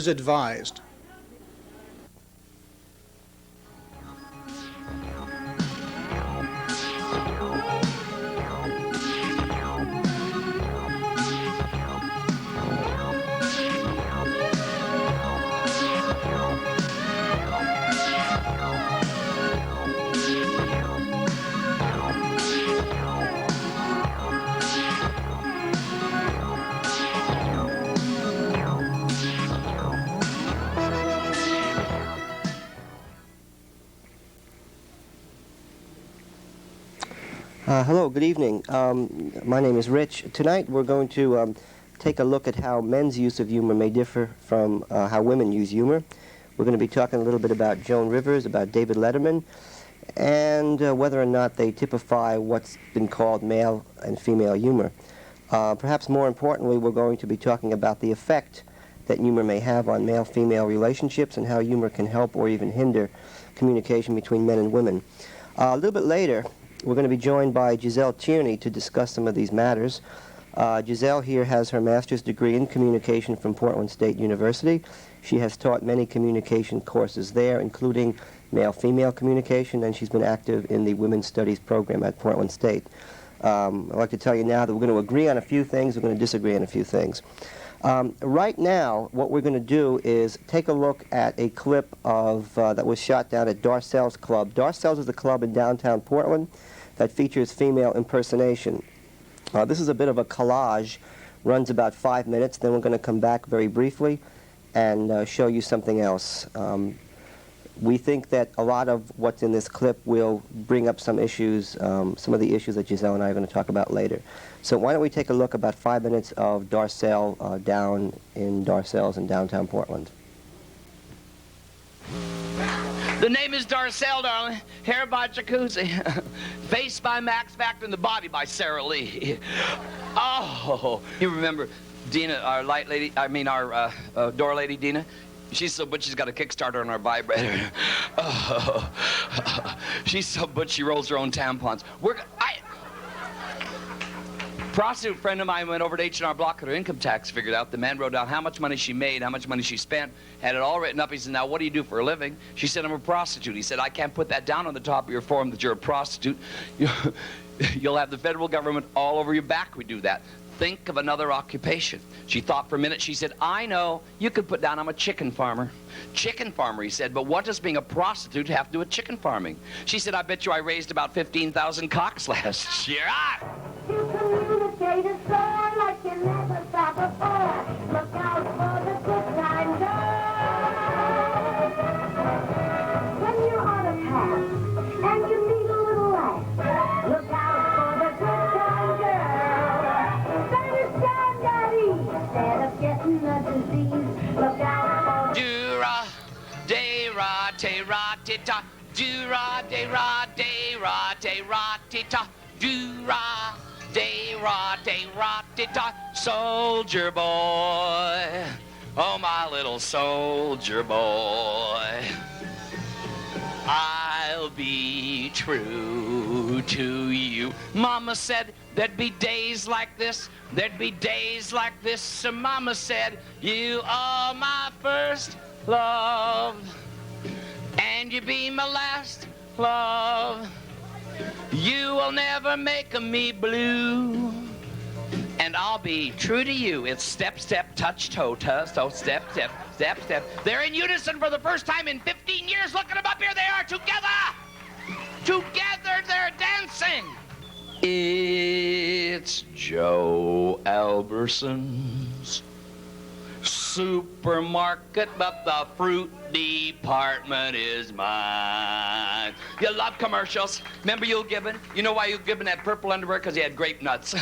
as advised. Hello, good evening. My name is Rich. Tonight we're going to take a look at how men's use of humor may differ from how women use humor. We're going to be talking a little bit about Joan Rivers, about David Letterman, and whether or not they typify what's been called male and female humor. Perhaps more importantly, we're going to be talking about the effect that humor may have on male-female relationships and how humor can help or even hinder communication between men and women. A little bit later, we're going to be joined by Gisele Tierney to discuss some of these matters. Gisele here has her master's degree in communication from Portland State University. She has taught many communication courses there, including male-female communication, and she's been active in the Women's Studies program at Portland State. I'd like to tell you now that we're going to agree on a few things, we're going to disagree on a few things. Right now, what we're going to do is take a look at a clip of that was shot down at Darcelle's club. Darcelle's is a club in downtown Portland that features female impersonation. This is a bit of a collage, runs about 5 minutes, then we're going to come back very briefly and show you something else. We think that a lot of what's in this clip will bring up some issues, some of the issues that Gisele and I are going to talk about later. So why don't we take a look about 5 minutes of Darcelle down in Darcelle's in downtown Portland. The name is Darcelle, darling. Hair by Jacuzzi. Face by Max Factor and the body by Sarah Lee. Oh, you remember Dina, our light lady, our door lady, Dina? She's so butch, she's got a Kickstarter on our vibrator. Oh, she's so butch, she rolls her own tampons. Prostitute friend of mine went over to H&R Block, had her income tax figured out. The man wrote down how much money she made, how much money she spent, had it all written up. He said, now what do you do for a living? She said, I'm a prostitute. He said, I can't put that down on the top of your form that you're a prostitute. You'll have the federal government all over your back. We do that. Think of another occupation. She thought for a minute. She said, I know. You could put down I'm a chicken farmer. Chicken farmer, he said, but what does being a prostitute have to do with chicken farming? She said, I bet you I raised about 15,000 cocks last year. You communicate a story like you never saw before. Look out for the good times. When you're on a path and you need a little laugh, look out for the good time, girl. Better stand at ease instead of getting a disease. Look out for Do-ra, de-ra, te-ra-ti-ta. Do-ra, de-ra, de-ra, te-ra-ti-ta. Do-ra, de-ra, de-ra-ti-ta. Soldier boy, oh my little soldier boy, I'll be true to you. Mama said there'd be days like this, there'd be days like this. So Mama said, you are my first love, and you be my last love. You will never make me blue, and I'll be true to you. It's step, step, touch, toe, toe, step, step, step, step. They're in unison for the first time in 15 years. Look at them up here. They are together. Together, they're dancing. It's Joe Alberson's supermarket, but the fruit department is mine. You love commercials. Remember Yul Gibbon? You know why Yul Gibbon had purple underwear? Because he had grape nuts.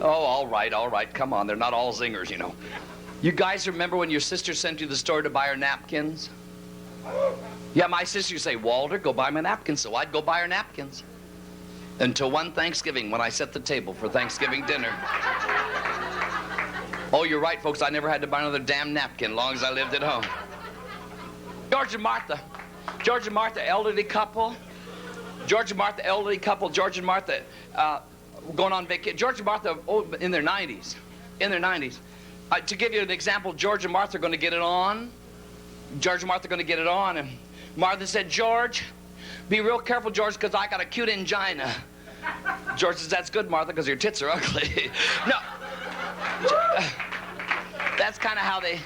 Oh, all right. Come on, they're not all zingers, you know. You guys remember when your sister sent you to the store to buy her napkins? Yeah, my sister used to say, Walter, go buy my napkins. So I'd go buy her napkins. Until one Thanksgiving when I set the table for Thanksgiving dinner. Oh, you're right, folks. I never had to buy another damn napkin as long as I lived at home. George and Martha, elderly couple. George and Martha, going on vacation. George and Martha, in their 90s. To give you an example, George and Martha are going to get it on. George and Martha are going to get it on, and Martha said, George, be real careful, George, because I got a cute angina. George says, that's good, Martha, because your tits are ugly. No. That's kind of how they...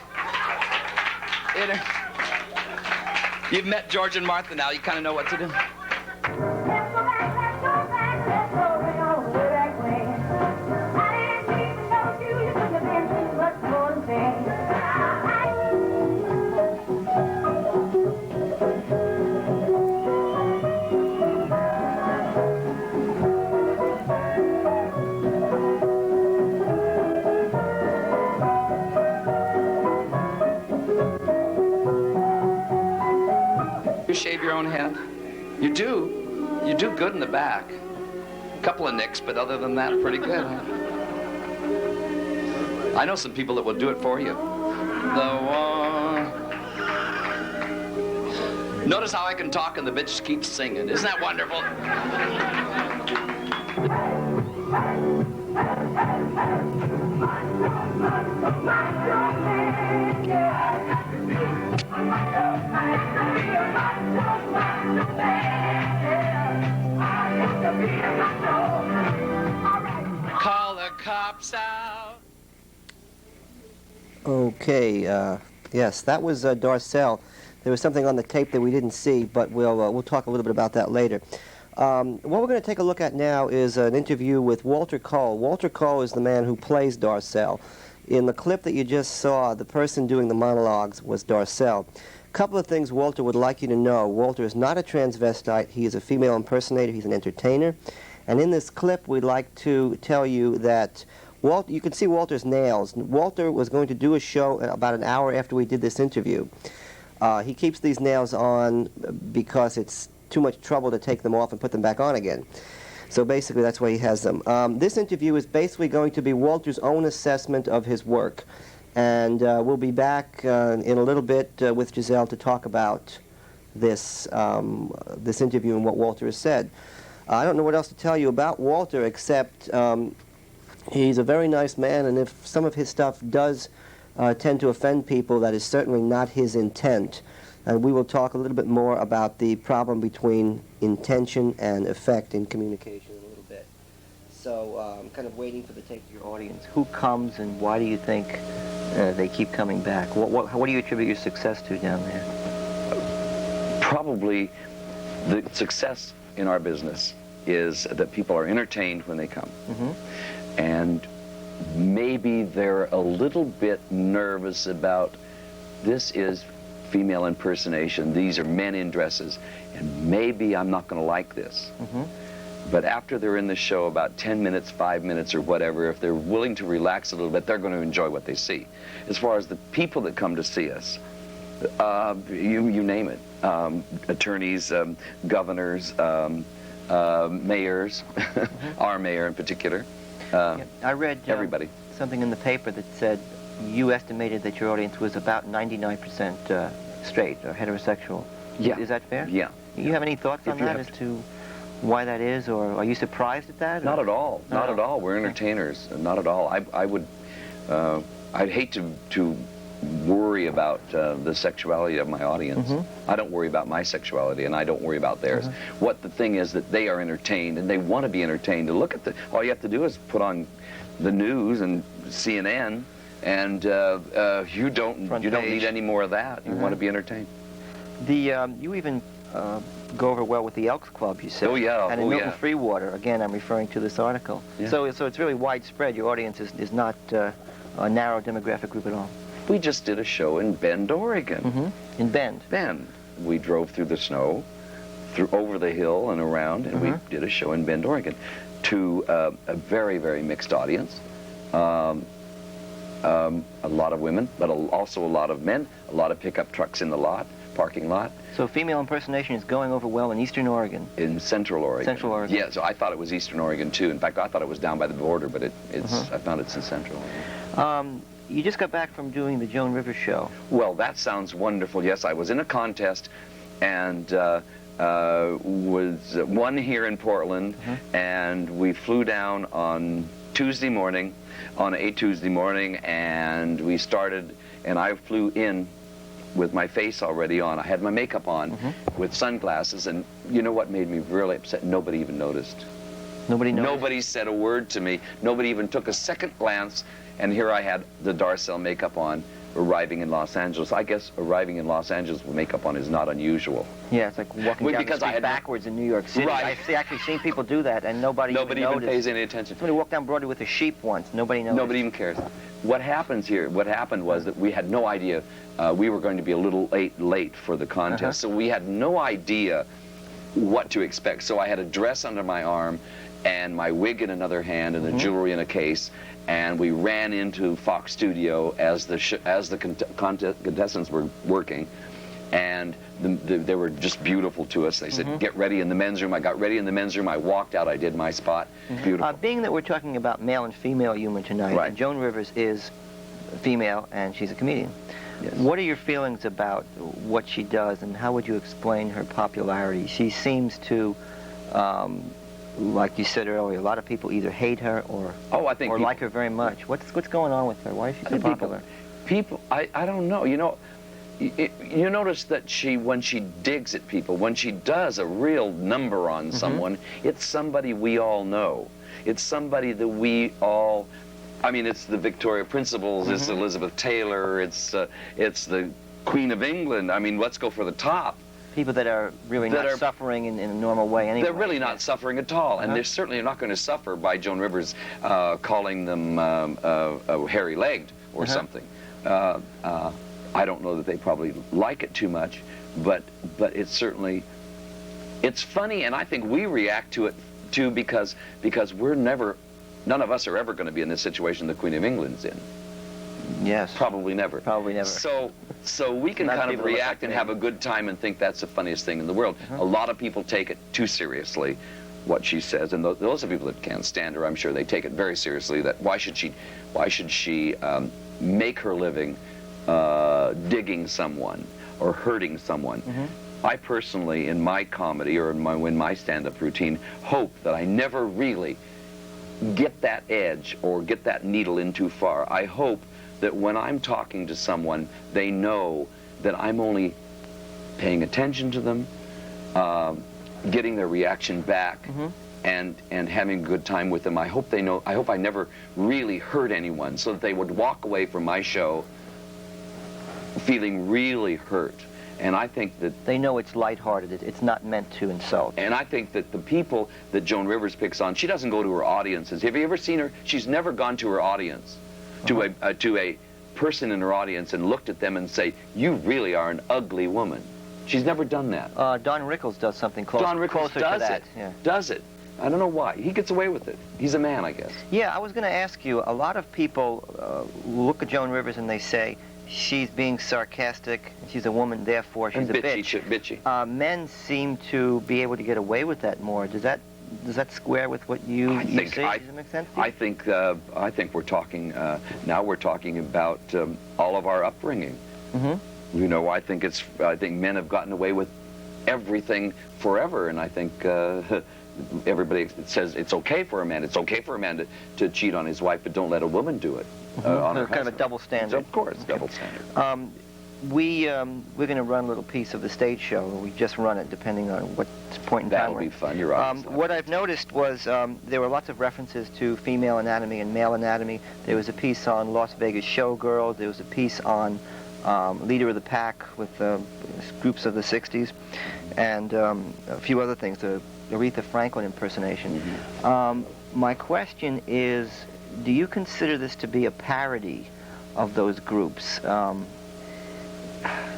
You've met George and Martha now. You kind of know what to do. Shave your own head? You do? You do good in the back. A couple of nicks, but other than that, pretty good. I know some people that will do it for you. Notice how I can talk and the bitch keeps singing. Isn't that wonderful? Call the cops out. Okay, yes, that was Darcelle. There was something on the tape that we didn't see, but we'll talk a little bit about that later. What we're going to take a look at now is an interview with Walter Cole. Walter Cole is the man who plays Darcelle. In the clip that you just saw, the person doing the monologues was Darcelle. A couple of things Walter would like you to know. Walter is not a transvestite. He is a female impersonator. He's an entertainer. And in this clip, we'd like to tell you that you can see Walter's nails. Walter was going to do a show about an hour after we did this interview. He keeps these nails on because it's too much trouble to take them off and put them back on again. So basically, that's why he has them. This interview is basically going to be Walter's own assessment of his work. And we'll be back in a little bit with Gisele to talk about this, this interview and what Walter has said. I don't know what else to tell you about Walter, except he's a very nice man, and if some of his stuff does tend to offend people, that is certainly not his intent. And we will talk a little bit more about the problem between intention and effect in communication in a little bit. So I'm kind of waiting for the tape of your audience. Who comes and why do you think they keep coming back? What do you attribute your success to down there? Probably the success in our business is that people are entertained when they come. Mm-hmm. And maybe they're a little bit nervous about, this is female impersonation, these are men in dresses, and maybe I'm not going to like this. Mm-hmm. But after they're in the show about 10 minutes, 5 minutes, or whatever, if they're willing to relax a little bit, they're going to enjoy what they see. As far as the people that come to see us, you name it, attorneys, governors, mayors, Mm-hmm. our mayor in particular. I read everybody. Something in the paper that said you estimated that your audience was about 99% straight or heterosexual. Yeah. Is that fair? Yeah. You have any thoughts on that as to why that is, or are you surprised at that? Not at all. Not at all. We're Okay. entertainers. Not at all. I'd hate to worry about the sexuality of my audience. Mm-hmm. I don't worry about my sexuality, and I don't worry about theirs. Mm-hmm. What the thing is that they are entertained, and they want to be entertained. To look at all you have to do is put on the news and CNN, and you don't need any more of that. You want to be entertained. You even go over well with the Elks Club, you said. Oh yeah. And in Milton Freewater, again, I'm referring to this article. Yeah. So it's really widespread. Your audience is not a narrow demographic group at all. We just did a show in Bend, Oregon. Mm-hmm. In Bend. Bend. We drove through the snow, over the hill and around, and we did a show in Bend, Oregon, to a very, very mixed audience. A lot of women, but also a lot of men, a lot of pickup trucks in the parking lot. So female impersonation is going over well in Eastern Oregon. In Central Oregon. Central Oregon. Yeah, so I thought it was Eastern Oregon too. In fact, I thought it was down by the border, but I found it's in Central Oregon. You just got back from doing the Joan Rivers show. Well, that sounds wonderful. Yes, I was in a contest and was won here in Portland, and we flew down on Tuesday morning, on a Tuesday morning, and we started, and I flew in with my face already on. I had my makeup on with sunglasses, and you know what made me really upset? Nobody even noticed. Nobody noticed? Nobody said a word to me. Nobody even took a second glance, and here I had the Darcelle makeup on, arriving in Los Angeles. I guess arriving in Los Angeles with makeup on is not unusual. Yeah, it's like walking down the because I street had backwards in New York City. Right. I've actually seen people do that, and nobody even even noticed. pays any attention. Somebody walked down Broadway with a sheep once. Nobody noticed. Nobody even cares. What happened was that we had no idea. We were going to be a little late for the contest, so we had no idea what to expect. So I had a dress under my arm and my wig in another hand and the jewelry in a case, and we ran into Fox Studio as the contestants were working, and they were just beautiful to us. They said, get ready in the men's room. I got ready in the men's room. I walked out. I did my spot. Beautiful. Being that we're talking about male and female humor tonight, Right. and Joan Rivers is female and she's a comedian. Yes. What are your feelings about what she does, and how would you explain her popularity? She seems to, like you said earlier, a lot of people either hate her or like her very much. What's going on with her? Why is she so popular? People, I don't know. You know, you notice that when she digs at people, when she does a real number on someone, it's somebody we all know. It's somebody that we all. I mean, it's the Victoria Principals, it's Elizabeth Taylor, it's the Queen of England. I mean, let's go for the top. People that are really not suffering in a normal way anyway. They're really not suffering at all, and they're certainly not going to suffer by Joan Rivers calling them hairy-legged or something. I don't know that they probably like it too much, but it's certainly, it's funny, and I think we react to it too because none of us are ever going to be in this situation the Queen of England's in. Yes. Probably never. Probably never. So we can kind of react and have a good time and think that's the funniest thing in the world. A lot of people take it too seriously, what she says, and those are people that can't stand her. I'm sure they take it very seriously. That why should she make her living digging someone or hurting someone? I personally, in my comedy or in my stand-up routine, hope that I never really get that edge or get that needle in too far. I hope that when I'm talking to someone, they know that I'm only paying attention to them, getting their reaction back, and having a good time with them. I hope they know. I hope I never really hurt anyone, so that they would walk away from my show feeling really hurt. And I think that they know it's lighthearted. It's not meant to insult. And I think that the people that Joan Rivers picks on, she doesn't go to her audiences. Have you ever seen her? She's never gone to her audience, to a person in her audience, and looked at them and say, "You really are an ugly woman." She's never done that. Don Rickles does something closer to that. Yeah. Does it? I don't know why. He gets away with it. He's a man, I guess. Yeah, I was going to ask you. A lot of people look at Joan Rivers and they say, she's being sarcastic, she's a woman, therefore she's a bitch. Bitchy. Men seem to be able to get away with that more. Does that square with what you say? Does it make sense to you? I think we're talking now. We're talking about all of our upbringing. You know, I think men have gotten away with everything forever, and I think everybody says it's okay for a man. It's okay for a man to cheat on his wife, but don't let a woman do it. On her kind of a double standard. Of course, double standard. We're going to run a little piece of the stage show. We just run it, depending on what point in time. That'll be fun. You're right. What I've noticed was there were lots of references to female anatomy and male anatomy. There was a piece on Las Vegas Showgirl. There was a piece on Leader of the Pack with groups of the 60s, and a few other things, the Aretha Franklin impersonation. My question is, do you consider this to be a parody of those groups?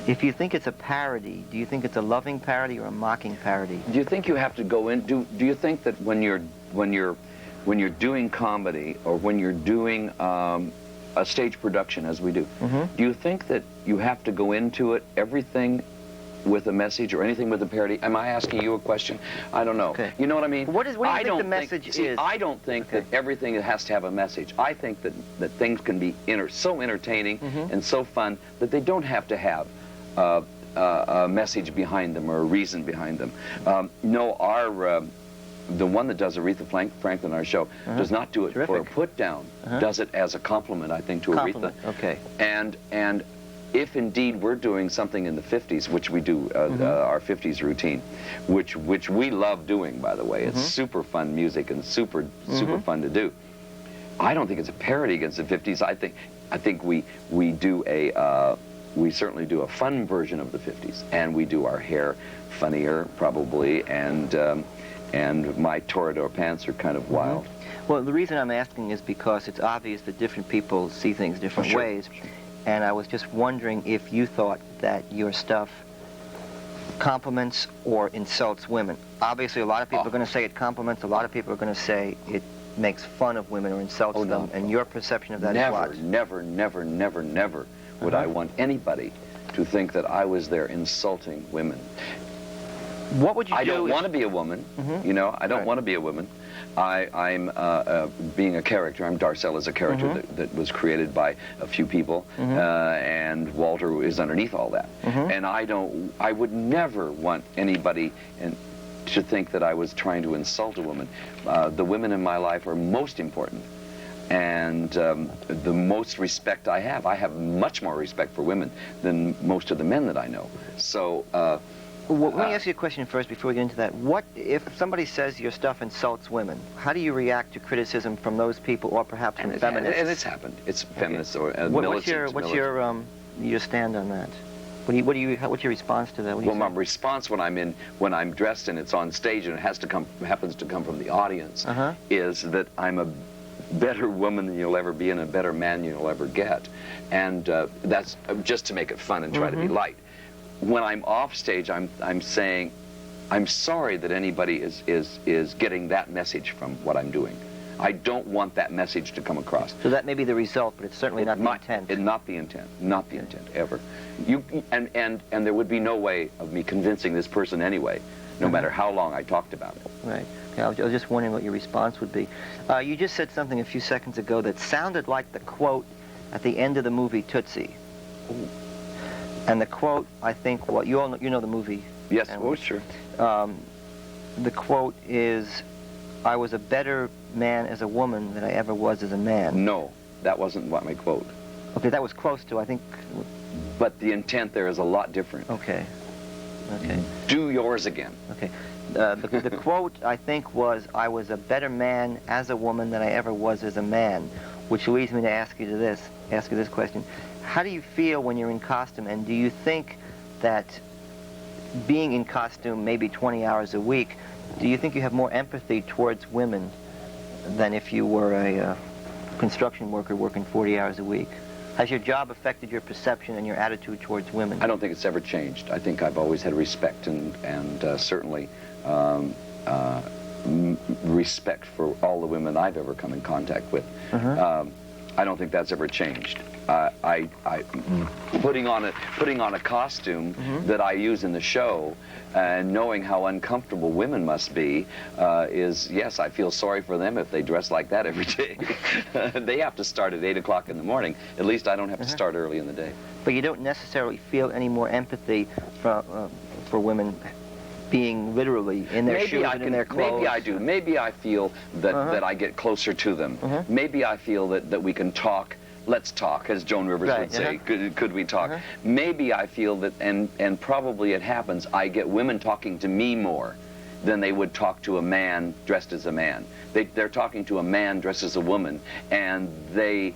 If you think it's a parody, do you think it's a loving parody or a mocking parody? Do you think you have to go in? Do you think that when you're doing comedy or when you're doing a stage production, as we do, do you think that you have to go into it everything with a message or anything with a parody? Am I asking you a question? I don't know. Okay. You know what I mean? What do you think the message is? I don't think that everything has to have a message. I think that things can be so entertaining and so fun that they don't have to have a message behind them or a reason behind them. No, the one that does Aretha Franklin on our show does not do it for a put down, does it as a compliment, I think, to Aretha. Okay. And if indeed we're doing something in the 50s, which we do, our 50s routine, which we love doing, by the way, it's super fun music and super fun to do. I don't think it's a parody against the 50s. I think we do we certainly do a fun version of the 50s, and we do our hair funnier probably, and my Toreador pants are kind of wild. Well, the reason I'm asking is because it's obvious that different people see things different ways. Sure. And I was just wondering if you thought that your stuff compliments or insults women. Obviously, a lot of people are going to say it compliments. A lot of people are going to say it makes fun of women or insults them. And your perception of that is what? Never, never, never, never would I want anybody to think that I was there insulting women. What would you do? I don't want to be a woman. You know, I don't want to be a woman. I'm being a character. I'm Darcelle as a character that was created by a few people, and Walter is underneath all that. And I would never want anybody to think that I was trying to insult a woman. The women in my life are most important, and the most respect I have much more respect for women than most of the men that I know. So. Well, let me ask you a question first before we get into that. What if somebody says your stuff insults women? How do you react to criticism from those people, or perhaps from feminists? And it's happened. It's feminists or What's your stand on that? What's your response to that? Well, my response when I'm dressed and it's on stage and it happens to come from the audience is that I'm a better woman than you'll ever be and a better man than you'll ever get, and that's just to make it fun and try to be light. When I'm off stage, I'm saying, I'm sorry that anybody is getting that message from what I'm doing. I don't want that message to come across. So that may be the result, but it's certainly not the intent. Not the intent. Not the intent ever. And there would be no way of me convincing this person anyway, no matter how long I talked about it. Right. Okay, I was just wondering what your response would be. You just said something a few seconds ago that sounded like the quote at the end of the movie Tootsie. Ooh. And the quote, I think, you know the movie. Yes, oh, sure. The quote is, I was a better man as a woman than I ever was as a man. No, that wasn't what my quote. Okay, that was close to, I think. But the intent there is a lot different. Okay. Okay. Do yours again. Okay. The quote, I think, was, I was a better man as a woman than I ever was as a man, which leads me to ask you this question. How do you feel when you're in costume, and do you think that being in costume maybe 20 hours a week, do you think you have more empathy towards women than if you were a construction worker working 40 hours a week? Has your job affected your perception and your attitude towards women? I don't think it's ever changed. I think I've always had respect and certainly respect for all the women I've ever come in contact with. I don't think that's ever changed. Putting on a costume that I use in the show, and knowing how uncomfortable women must be, is, yes, I feel sorry for them if they dress like that every day. They have to start at 8 o'clock in the morning. At least I don't have to start early in the day. But you don't necessarily feel any more empathy for women being literally in their shoes and in their clothes. Maybe I do. Maybe I feel that I get closer to them. Maybe I feel that we can talk. Let's talk, as Joan Rivers would say. Could we talk? Maybe I feel that, and probably it happens, I get women talking to me more than they would talk to a man dressed as a man. They're talking to a man dressed as a woman, and they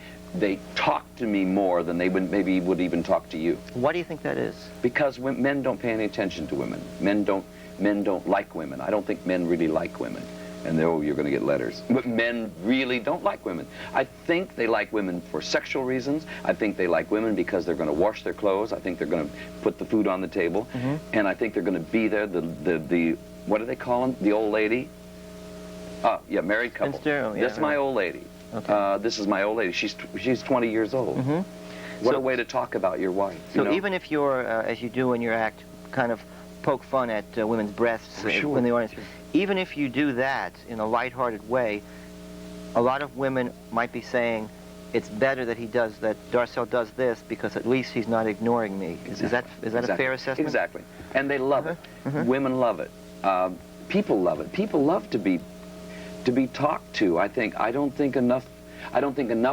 talk to me more than they would even talk to you. Why do you think that is? Because men don't pay any attention to women. Men don't like women. I don't think men really like women. And you're going to get letters. But men really don't like women. I think they like women for sexual reasons. I think they like women because they're going to wash their clothes. I think they're going to put the food on the table. And I think they're going to be there, the what do they call them? The old lady? Yeah, married couple. This is my old lady. Okay. This is my old lady. She's 20 years old. What a way to talk about your wife. So even if you're, as you do in your act, kind of poke fun at women's breasts in the audience, even if you do that in a lighthearted way, a lot of women might be saying, it's better that Darcelle does this because at least he's not ignoring me. Is that a fair assessment? Exactly. And they love it. Women love it. people love it. People love to be talked to. I don't think enough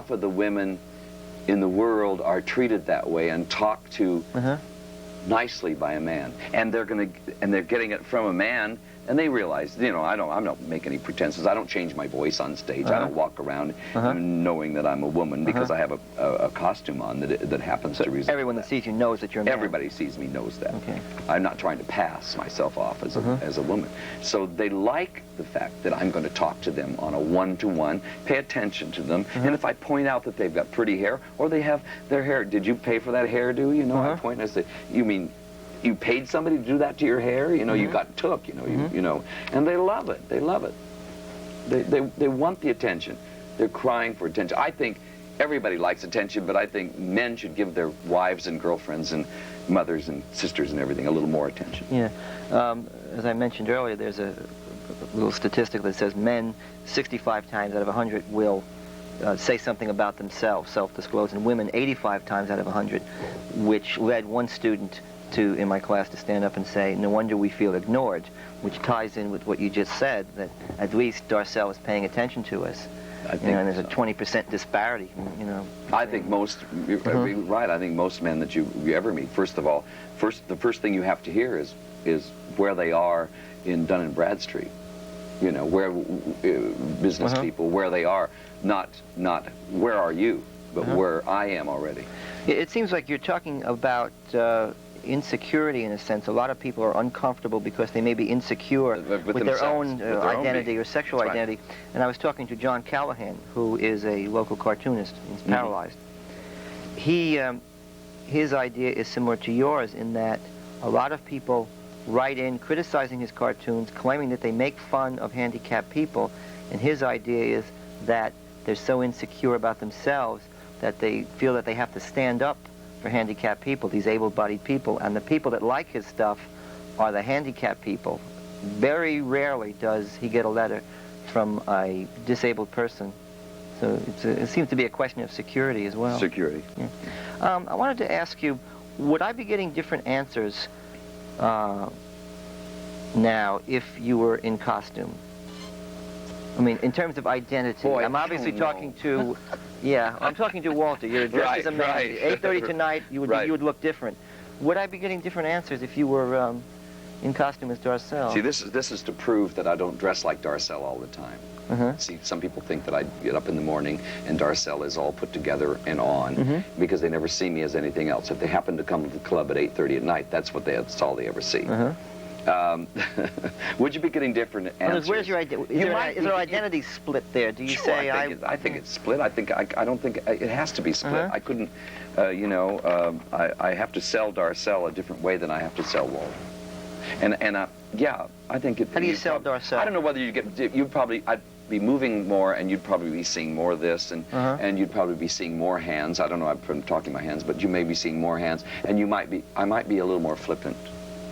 of the women in the world are treated that way and talked to nicely by a man. And they're getting it from a man, and they realize, you know, I don't make any pretenses. I don't change my voice on stage. I don't walk around knowing that I'm a woman because I have a costume on that happens to resemble. Everyone that sees you knows that you're a man. Everybody sees me knows that. Okay. I'm not trying to pass myself off as a woman. So they like the fact that I'm going to talk to them on a one-to-one, pay attention to them, and if I point out that they've got pretty hair or they have their hair, did you pay for that hairdo? You know, I point and I say, you mean you paid somebody to do that to your hair? You know, you got took. You know, you know, and they love it. They love it. They want the attention. They're crying for attention. I think everybody likes attention, but I think men should give their wives and girlfriends and mothers and sisters and everything a little more attention. Yeah. As I mentioned earlier, there's a little statistic that says men 65 times out of 100 will say something about themselves, self-disclose, and women 85 times out of 100, which led one student in my class to stand up and say, no wonder we feel ignored, which ties in with what you just said, that at least Darcelle is paying attention to us. I think and there's a 20% disparity, you know. I think most, you're right, I think most men that you ever meet, first of all, the first thing you have to hear is where they are in Dun & Bradstreet. You know, where business people, where they are, not where are you, but where I am already. It seems like you're talking about insecurity in a sense. A lot of people are uncomfortable because they may be insecure with their own identity or sexual identity. And I was talking to John Callahan, who is a local cartoonist. He's paralyzed. His idea is similar to yours in that a lot of people write in criticizing his cartoons, claiming that they make fun of handicapped people, and his idea is that they're so insecure about themselves that they feel that they have to stand up for handicapped people, these able-bodied people, and the people that like his stuff are the handicapped people. Very rarely does he get a letter from a disabled person. So it seems to be a question of security as well. Security. Yeah. I wanted to ask you, would I be getting different answers now if you were in costume? I mean, in terms of identity. Boy, I'm obviously talking to, yeah, I'm talking to Walter. You're dressed as a man. 8:30 tonight, you would look different. Would I be getting different answers if you were in costume as Darcelle? See, this is to prove that I don't dress like Darcelle all the time. See, some people think that I get up in the morning and Darcelle is all put together and on because they never see me as anything else. If they happen to come to the club at 8:30 at night, that's all they ever see. Would you be getting different answers? Where's your identity? Is there identity split there? Do you say I think it's split. I don't think it has to be split. I couldn't, you know, I have to sell Darcelle a different way than I have to sell Walter. And yeah, I think it. How do you sell Darcelle? I don't know whether I'd be moving more, and you'd probably be seeing more of this, and you'd probably be seeing more hands. I don't know. I'm talking my hands, but you may be seeing more hands, and I might be a little more flippant.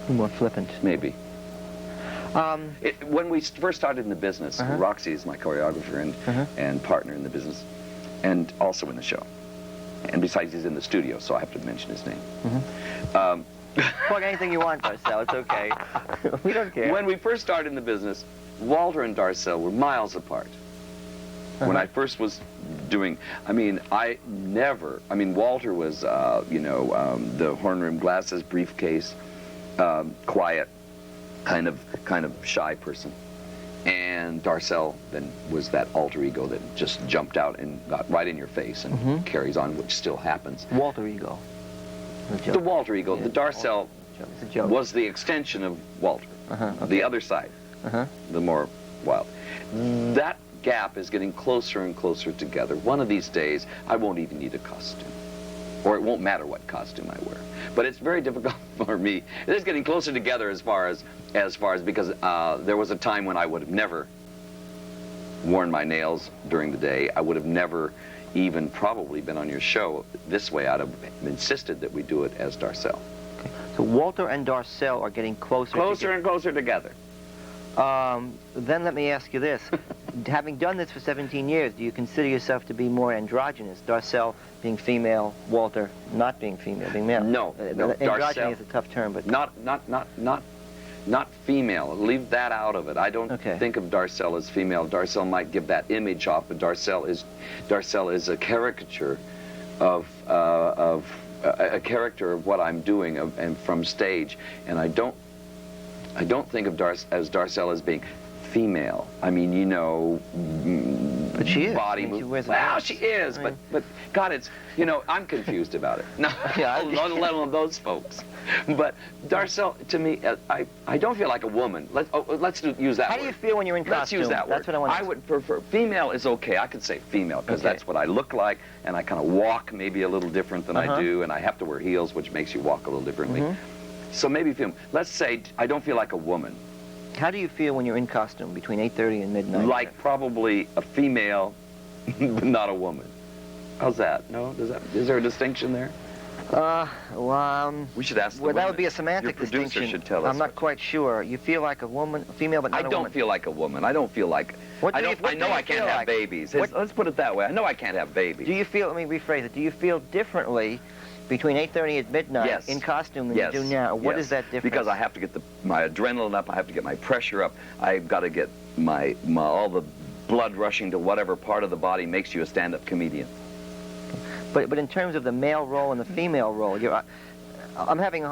More flippant. Maybe. When we first started in the business, Roxy is my choreographer and partner in the business, and also in the show. And besides, he's in the studio, so I have to mention his name. Plug anything you want, Darcelle. It's okay. We don't care. When we first started in the business, Walter and Darcelle were miles apart. When I first was doing, Walter was, you know, the horn rim glasses, briefcase, quiet, kind of shy person, and Darcelle then was that alter ego that just jumped out and got right in your face and carries on, which still happens. Walter ego. The Walter ego. Yeah, the Darcelle was the extension of Walter. The other side, the more wild. That gap is getting closer and closer together. One of these days, I won't even need a costume, or it won't matter what costume I wear. But it's very difficult for me. It is getting closer together as far as because there was a time when I would have never worn my nails during the day. I would have never even probably been on your show this way. I'd have insisted that we do it as Darcelle. Okay. So Walter and Darcelle are getting closer and closer together. Then let me ask you this. Having done this for 17 years, do you consider yourself to be more androgynous? Darcelle being female, Walter not being female, being male? No, androgyny is a tough term, but... not female. Leave that out of it. I don't think of Darcelle as female. Darcelle might give that image off, but Darcelle is a caricature of a character of what I'm doing and from stage. And I don't think of Darcelle as being female. I mean, you know, but she is. Body movement. Well, she is, but God, it's, you know, I'm confused about it. No, let alone those folks. But Darcelle, to me, I don't feel like a woman. Let's use that word. How do you feel when you're in costume? Let's use that word. That's what I want to I would prefer, female is okay. I could say female because that's what I look like, and I kind of walk maybe a little different than I do, and I have to wear heels, which makes you walk a little differently. So maybe female. Let's say I don't feel like a woman. How do you feel when you're in costume between 8:30 and midnight? Like probably a female, but not a woman. How's that? No? Is there a distinction there? We should ask the well, that women. would be a semantic Your producer distinction. should tell us. I'm not quite sure. You feel like a woman, female, but not a woman. I don't feel like a woman. I don't feel like... I know I can't have babies. Let's put it that way. I know I can't have babies. Do you feel, let me rephrase it, do you feel differently between 8:30 and midnight in costume than you do now? What is that difference? Because I have to get my adrenaline up, I have to get my pressure up, I've got to get my all the blood rushing to whatever part of the body makes you a stand-up comedian. But in terms of the male role and the female role, I guess I'm having a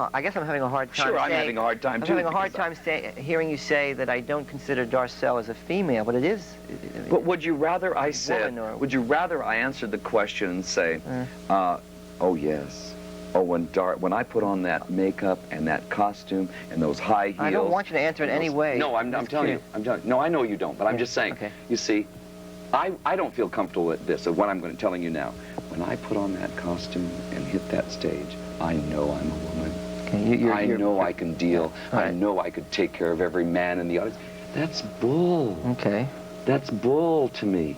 hard time. Sure, I'm having a hard time too. I'm having a hard time hearing you say that I don't consider Darcelle as a female, but it is. But would you rather I answered the question and say, oh yes. Oh, when I put on that makeup and that costume and those high heels. I don't want you to answer it any way. No, I'm telling you. No, I know you don't, but I'm just saying. Okay. You see, I don't feel comfortable with this, of what I'm telling you now. When I put on that costume and hit that stage, I know I'm a woman. Okay, I know I can deal. I know I could take care of every man in the audience. That's bull. Okay. That's bull to me.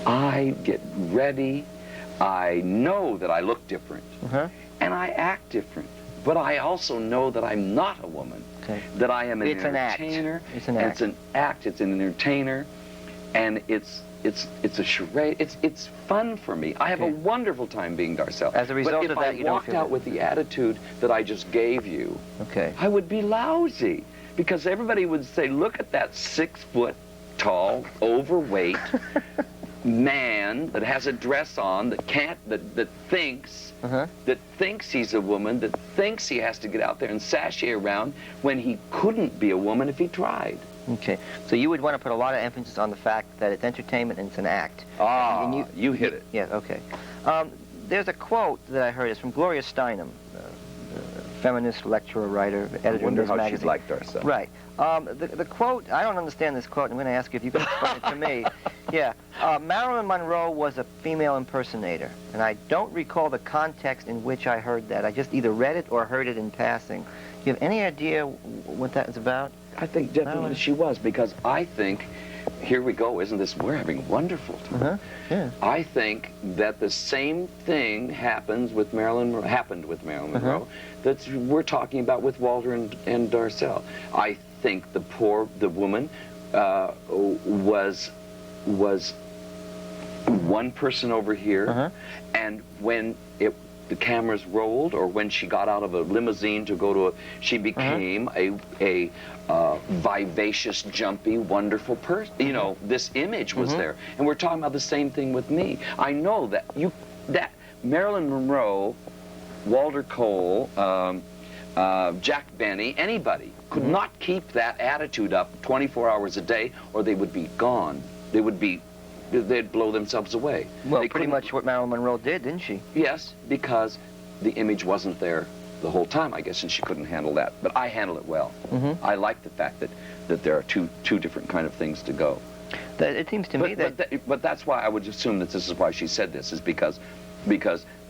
I get ready. I know that I look different, and I act different. But I also know that I'm not a woman. Okay. That I am an entertainer. It's an act. It's an act. It's an entertainer, and it's a charade. It's fun for me. I have a wonderful time being Darcelle. As a result of that, you don't feel But if I walked out with the attitude that I just gave you, I would be lousy, because everybody would say, "Look at that 6-foot-tall, overweight." Man that has a dress on, that thinks he's a woman, that thinks he has to get out there and sashay around when he couldn't be a woman if he tried. Okay, so you would want to put a lot of emphasis on the fact that it's entertainment and it's an act. And you hit it. Yeah, okay. There's a quote that I heard. It's from Gloria Steinem, feminist lecturer, writer, editor I wonder of how magazine. she'd like Darcelle. Right. The quote, I don't understand this quote. I'm going to ask you if you can explain it to me. Yeah. Marilyn Monroe was a female impersonator, and I don't recall the context in which I heard that. I just either read it or heard it in passing. Do you have any idea what that is about? I think definitely she was, because I think, here we go, isn't this, we're having a wonderful time. Yeah. I think that the same thing happened with Marilyn Monroe that we're talking about with Walter and Darcelle. I think the woman was one person over here, and when the cameras rolled, or when she got out of a limousine to go to she became a vivacious, jumpy, wonderful person. You know, this image was there, and we're talking about the same thing with me. I know that that Marilyn Monroe, Walter Cole, Jack Benny, anybody could not keep that attitude up 24 hours a day, or they would be gone. They'd blow themselves away. Well, pretty much what Marilyn Monroe did, didn't she? Yes, because the image wasn't there the whole time, I guess, and she couldn't handle that. But I handle it well. I like the fact that there are two different kind of things to go. It seems to me that... But that's why I would assume that this is why she said this, is because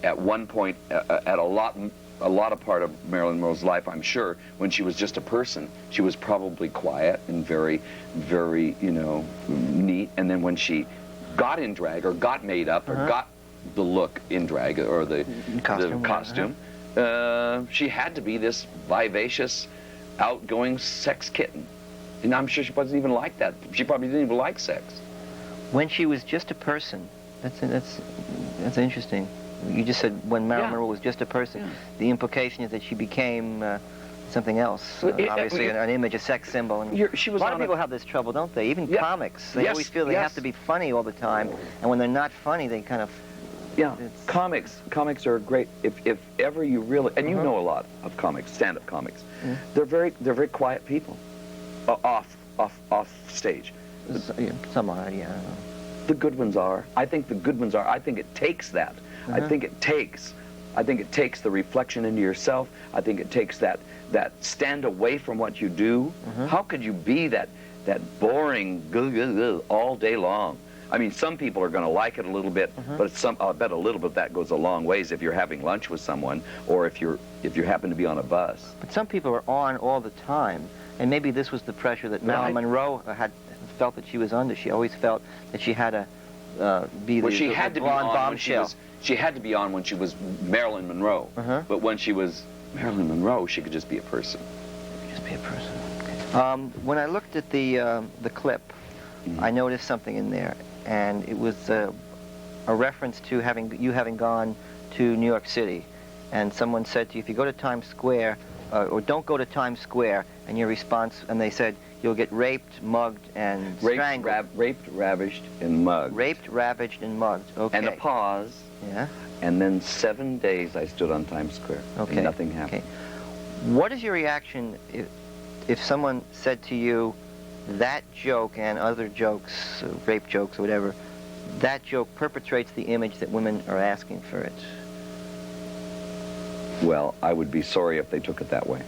at one point, at a lot of part of Marilyn Monroe's life, I'm sure, when she was just a person, she was probably quiet and very, very, neat. And then when she got in drag, or got made up, or got the look in drag, or the costume, she had to be this vivacious, outgoing sex kitten. And I'm sure she wasn't even like that. She probably didn't even like sex. When she was just a person, that's interesting. You just said when Marilyn Monroe was just a person. The implication is that she became something else. Well, Obviously, an image, a sex symbol. And she was a lot of on people have this trouble, don't they? Even Yeah. comics. They Yes, always feel they yes. have to be funny all the time, and when they're not funny, they kind of... Yeah, It's- comics are great. If ever you really, and you know a lot of comics, stand-up comics, they're very quiet people, off stage. Some are, yeah. The good ones are. I think the good ones are. I think it takes that. I think it takes the reflection into yourself. I think it takes that stand away from what you do. How could you be that boring all day long? I mean, some people are going to like it a little bit, but I bet a little bit that goes a long ways if you're having lunch with someone, or if you happen to be on a bus. But some people are on all the time, and maybe this was the pressure that Marilyn Monroe had felt that she was under. She always felt that she had to be the She had to be blonde on when bombshell. she had to be on when she was Marilyn Monroe. But when she was Marilyn Monroe, she could just be a person. Just be a person. Okay. When I looked at the clip, I noticed something in there, and it was a reference to you having gone to New York City, and someone said to you, if you go to Times Square, or don't go to Times Square, and your response, and they said, you'll get raped, mugged, and strangled. Raped, ravished, and mugged. Raped, ravaged, and mugged. Okay. And a pause. Yeah. And then 7 days I stood on Times Square. Okay. And nothing happened. Okay. What is your reaction if someone said to you, that joke and other jokes, rape jokes or whatever, that joke perpetrates the image that women are asking for it? Well, I would be sorry if they took it that way.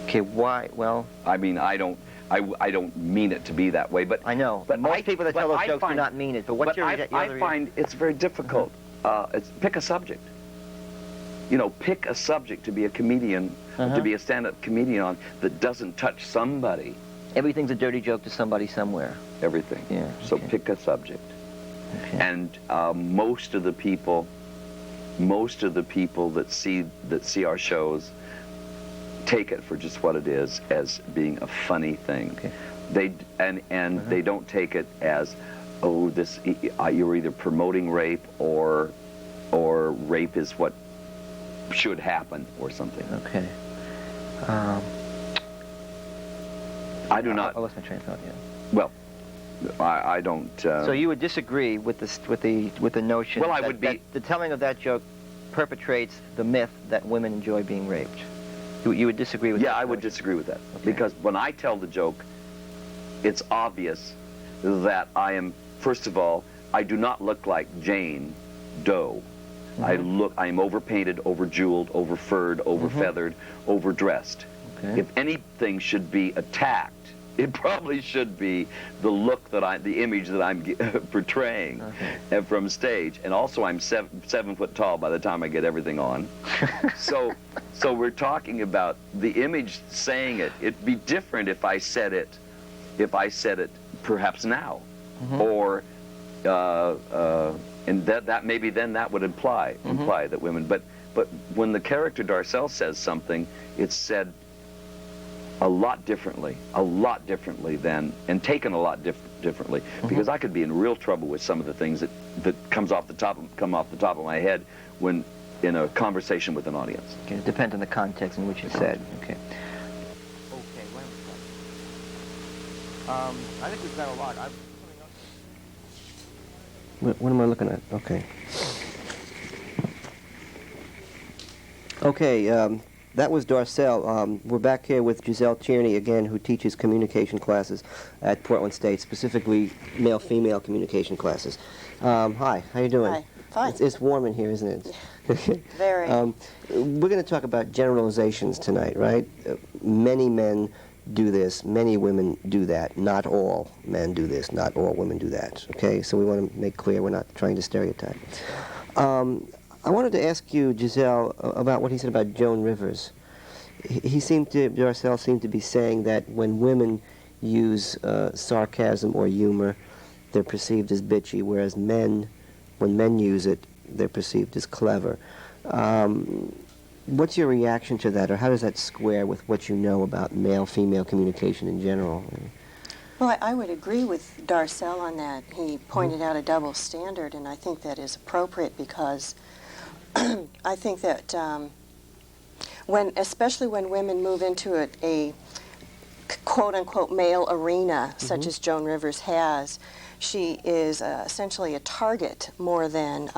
Okay, why? Well, I mean, I don't mean it to be that way, but I know. But most people that tell those jokes do not mean it. But what's your I find it's very difficult. Pick a subject. You know, pick a subject to be a comedian, to be a stand-up comedian on that doesn't touch somebody. Everything's a dirty joke to somebody somewhere. Everything. Yeah. So okay. pick a subject. Okay. And most of the people that see our shows take it for just what it is, as being a funny thing. Okay. They don't take it as, oh, this you're either promoting rape or rape is what should happen or something. Okay. I do not. I lost my train of thought. Yeah. Well, I don't. So you would disagree with the notion Well, I that, would be. that the telling of that joke perpetrates the myth that women enjoy being raped. You would disagree with that? Yeah, I would notion? disagree with that. Okay. Because when I tell the joke, it's obvious that I am, first of all, I do not look like Jane Doe. I'm overpainted, overjeweled, overfurred, overfeathered, overdressed. Okay. If anything should be attacked, it probably should be the look the image that I'm portraying from stage. And also, I'm 7 foot tall by the time I get everything on. So we're talking about the image saying it. It'd be different if I said it perhaps now, or and that maybe then that would imply that women. But when the character Darcelle says something, it's said a lot differently than, and taken a lot differently, because I could be in real trouble with some of the things that come off the top of my head when in a conversation with an audience. Okay, it depends on the context in which it's said. Okay. Okay, I think we've got a lot. What am I looking at? Okay. Okay, that was Darcelle. We're back here with Gisele Tierney again, who teaches communication classes at Portland State, specifically male-female communication classes. Hi, how you doing? Hi, fine. It's warm in here, isn't it? Very. We're going to talk about generalizations tonight, right? Many men do this, many women do that. Not all men do this, not all women do that. Okay, so we want to make clear we're not trying to stereotype. I wanted to ask you, Gisele, about what he said about Joan Rivers. Darcelle seemed to be saying that when women use sarcasm or humor, they're perceived as bitchy, whereas when men use it, they're perceived as clever. What's your reaction to that, or how does that square with what you know about male-female communication in general? Well, I would agree with Darcelle on that. He pointed out a double standard, and I think that is appropriate because I think that especially when women move into a quote-unquote male arena, such as Joan Rivers has, she is essentially a target more than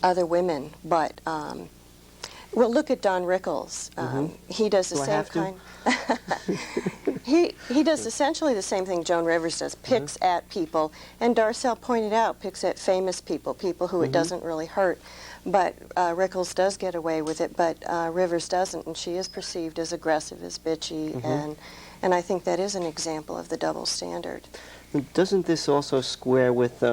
other women. But well, look at Don Rickles. He does the same kind. He does essentially the same thing Joan Rivers does. Picks at people, and Darcelle pointed out, picks at famous people, people who it doesn't really hurt. But Rickles does get away with it, but Rivers doesn't, and she is perceived as aggressive, as bitchy, and I think that is an example of the double standard. Doesn't this also square with,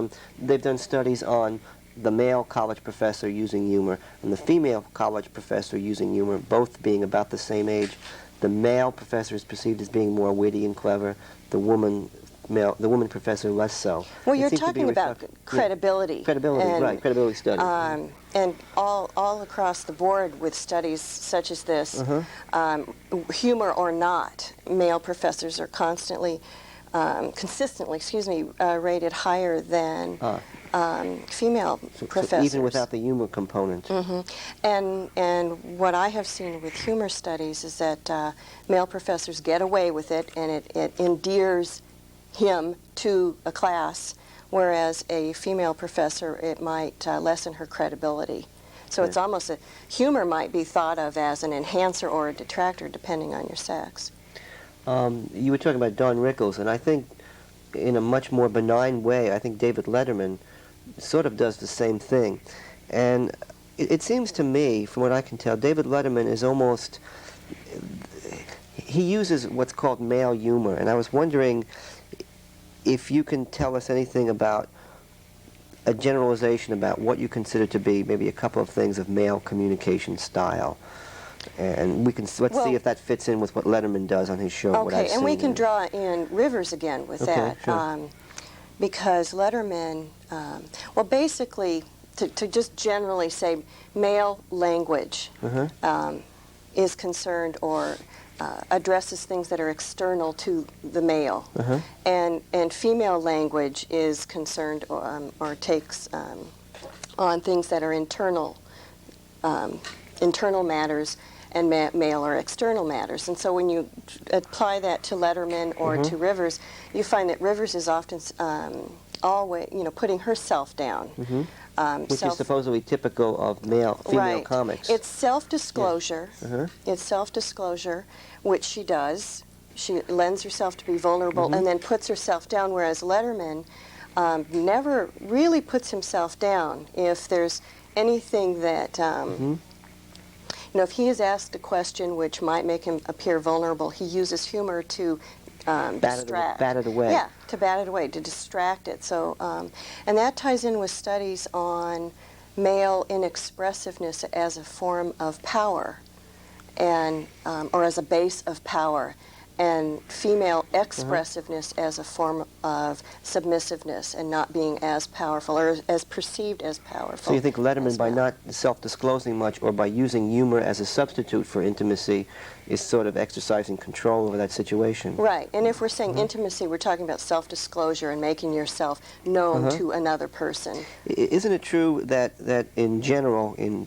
they've done studies on the male college professor using humor and the female college professor using humor, both being about the same age. The male professor is perceived as being more witty and clever, the woman professor less so. Well, you're talking about credibility. Yeah. Credibility, and, right, credibility studies. And all across the board with studies such as this, humor or not, male professors are consistently, rated higher than female professors. So even without the humor component. And what I have seen with humor studies is that male professors get away with it, and it endears him to a class, whereas a female professor, it might lessen her credibility. So it's almost humor might be thought of as an enhancer or a detractor, depending on your sex. You were talking about Don Rickles, and I think in a much more benign way, I think David Letterman sort of does the same thing. And it seems to me, from what I can tell, David Letterman is almost, he uses what's called male humor, and I was wondering if you can tell us anything about a generalization about what you consider to be maybe a couple of things of male communication style. And we can let's see if that fits in with what Letterman does on his show. Okay, and we can draw in Rivers again with that, sure. Because Letterman, well, basically, to just generally say, male language is concerned or addresses things that are external to the male, and female language is concerned or takes on things that are internal matters, and male or external matters. And so when you apply that to Letterman or to Rivers, you find that Rivers is often always, putting herself down. Which is supposedly typical of female comics. It's self-disclosure. It's self-disclosure, which she does. She lends herself to be vulnerable and then puts herself down, whereas Letterman never really puts himself down. If there's anything that if he is asked a question which might make him appear vulnerable, he uses humor to distract. Bat it away. Yeah, to bat it away, to distract it. So, and that ties in with studies on male inexpressiveness as a form of power, and or as a base of power, and female expressiveness as a form of submissiveness and not being as powerful or as perceived as powerful. So you think Letterman, by not self-disclosing much or by using humor as a substitute for intimacy, is sort of exercising control over that situation? Right, and if we're saying intimacy, we're talking about self-disclosure and making yourself known to another person. Isn't it true that in general, in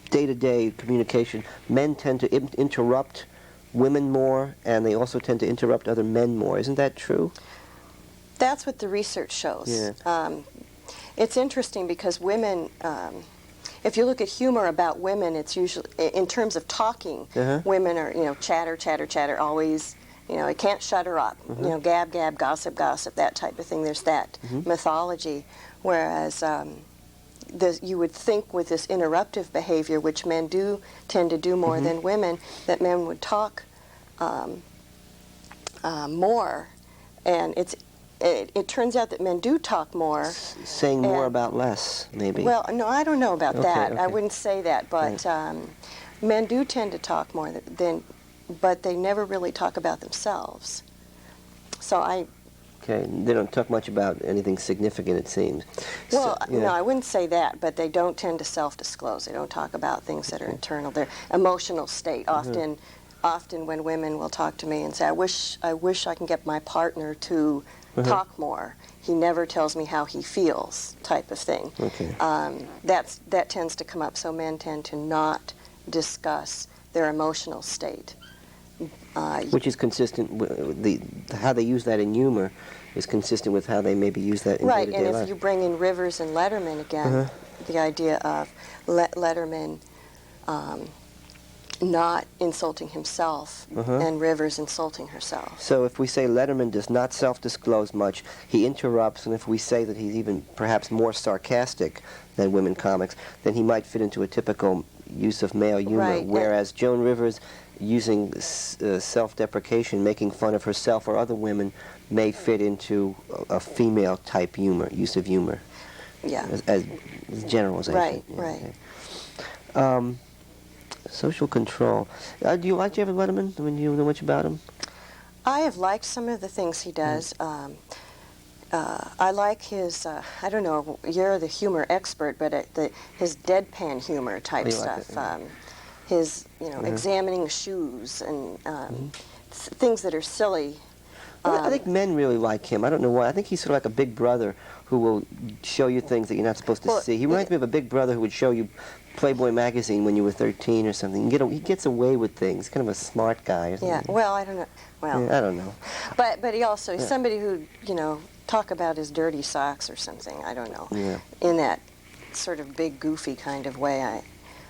day-to-day communication, men tend to interrupt women more, and they also tend to interrupt other men more? Isn't that true? That's what the research shows. Yeah. It's interesting because women, if you look at humor about women, it's usually, in terms of talking, women are, chatter, chatter, chatter, always, it can't shut her up. Gab, gab, gossip, gossip, that type of thing. There's that mythology. Whereas you would think with this interruptive behavior, which men do tend to do more than women, that men would talk more, and it turns out that men do talk more. Saying more about less, maybe. Well, no, I don't know about that. Okay. I wouldn't say that, but men do tend to talk more but they never really talk about themselves. So Okay, they don't talk much about anything significant, it seems. Well, So, yeah. no, I wouldn't say that, but they don't tend to self-disclose. They don't talk about things that are internal. Their emotional state. Often when women will talk to me and say, I wish I can get my partner to talk more. He never tells me how he feels, type of thing. Okay. That tends to come up, so men tend to not discuss their emotional state. Which is consistent with how they use that in humor is consistent with how they maybe use that in right, day-to-day and if life. you bring in Rivers and Letterman again, the idea of Letterman not insulting himself and Rivers insulting herself. So if we say Letterman does not self-disclose much, he interrupts, and if we say that he's even perhaps more sarcastic than women comics, then he might fit into a typical use of male humor, Right, whereas Joan Rivers, using self-deprecation, making fun of herself or other women, may fit into a female-type humor, use of humor. Yeah. As generalization. Right, Yeah, right. okay. Social control. Do you like David Letterman? When you know much about him? I have liked some of the things he does. I like his, I don't know, you're the humor expert, but his deadpan humor type you like stuff. it, yeah. His, examining shoes and things that are silly. I think men really like him. I don't know why. I think he's sort of like a big brother who will show you things that you're not supposed to Well, see. He reminds me of a big brother who would show you Playboy magazine when you were 13 or something. He gets away with things. Kind of a smart guy. Or Yeah, something. well, I don't know. Well, Yeah, I don't know. but he also is somebody who, talk about his dirty socks or something. I don't know. Yeah. In that sort of big, goofy kind of way,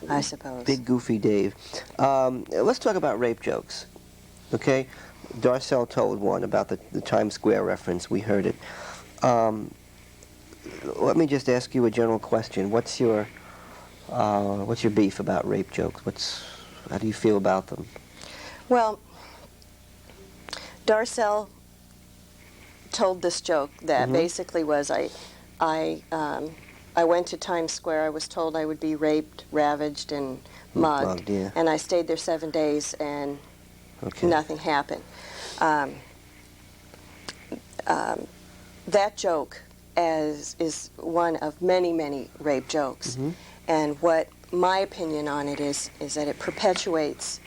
I suppose. Big Goofy Dave. Let's talk about rape jokes. Okay? Darcelle told one about the Times Square reference. We heard it. Let me just ask you a general question. What's your beef about rape jokes? How do you feel about them? Well, Darcelle told this joke that basically was I went to Times Square. I was told I would be raped, ravaged, and mugged, yeah. and I stayed there 7 days, and nothing happened. That joke is one of many, many rape jokes, and what my opinion on it is that it perpetuates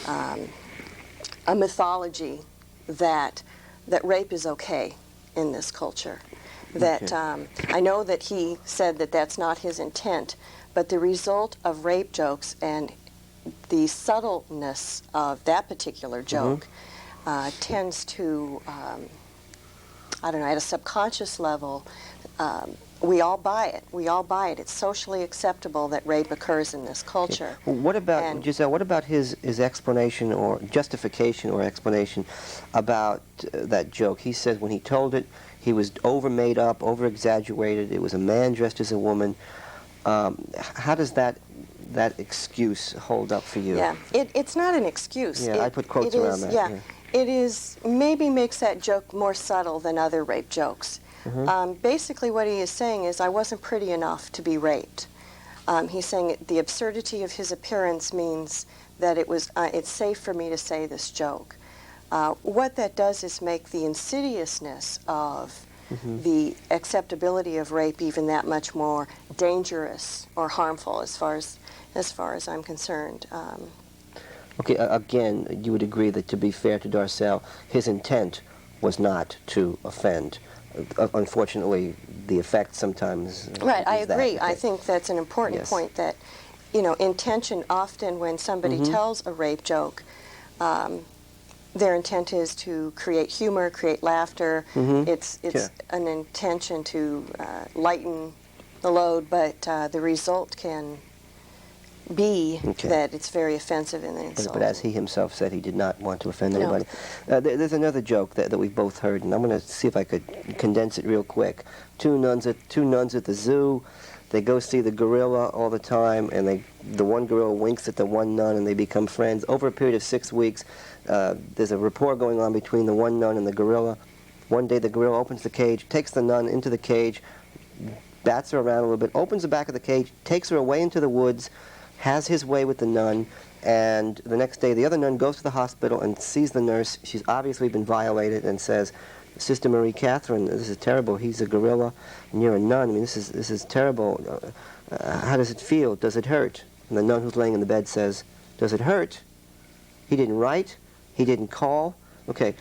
a mythology that rape is okay in this culture. That I know that he said that that's not his intent, but the result of rape jokes and the subtleness of that particular joke tends to, I don't know, at a subconscious level, we all buy it. We all buy it. It's socially acceptable that rape occurs in this culture. Well, what about, Gisele, what about his explanation or justification or explanation about that joke? He says when he told it, he was over-made up, over-exaggerated. It was a man dressed as a woman. How does that excuse hold up for you? Yeah, it's not an excuse. Yeah, I put quotes around that. Yeah, it is, maybe makes that joke more subtle than other rape jokes. Basically what he is saying is I wasn't pretty enough to be raped. He's saying the absurdity of his appearance means that it's safe for me to say this joke. What that does is make the insidiousness of the acceptability of rape even that much more dangerous or harmful as far as I'm concerned. Okay, again, you would agree that, to be fair to Darcelle, his intent was not to offend. Unfortunately, the effect sometimes Right, I is that. agree. Okay. I think that's an important point, that, intention often when somebody tells a rape joke, their intent is to create humor, create laughter. It's an intention to lighten the load, but the result can be that it's very offensive in the insult. But as he himself said, he did not want to offend anybody. There's another joke that we've both heard, and I'm going to see if I could condense it real quick. Two nuns at the zoo. They go see the gorilla all the time, and the one gorilla winks at the one nun, and they become friends. Over a period of 6 weeks, there's a rapport going on between the one nun and the gorilla. One day the gorilla opens the cage, takes the nun into the cage, bats her around a little bit, opens the back of the cage, takes her away into the woods, has his way with the nun, and the next day the other nun goes to the hospital and sees the nurse. She's obviously been violated and says, "Sister Marie Catherine, this is terrible. He's a gorilla and you're a nun. I mean, this is terrible. How does it feel? Does it hurt?" And the nun who's laying in the bed says, "Does it hurt? He didn't write. He didn't call." Okay.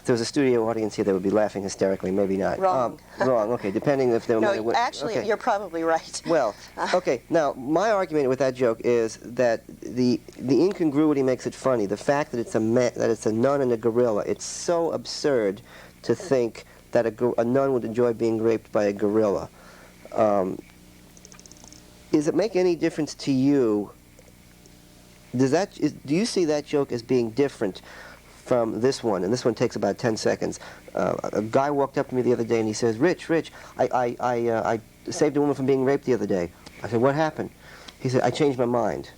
there was a studio audience here, they would be laughing hysterically. Maybe not. Wrong. Wrong. Okay. Depending if they were. No, actually, okay. you're probably right. Well, okay. Now, my argument with that joke is that the incongruity makes it funny. The fact that it's a nun and a gorilla. It's so absurd to think that a nun would enjoy being raped by a gorilla. Does it make any difference to you? Do you see that joke as being different from this one? And this one takes about 10 seconds. A guy walked up to me the other day and he says, Rich, I saved a woman from being raped the other day. I said, what happened? He said, I changed my mind.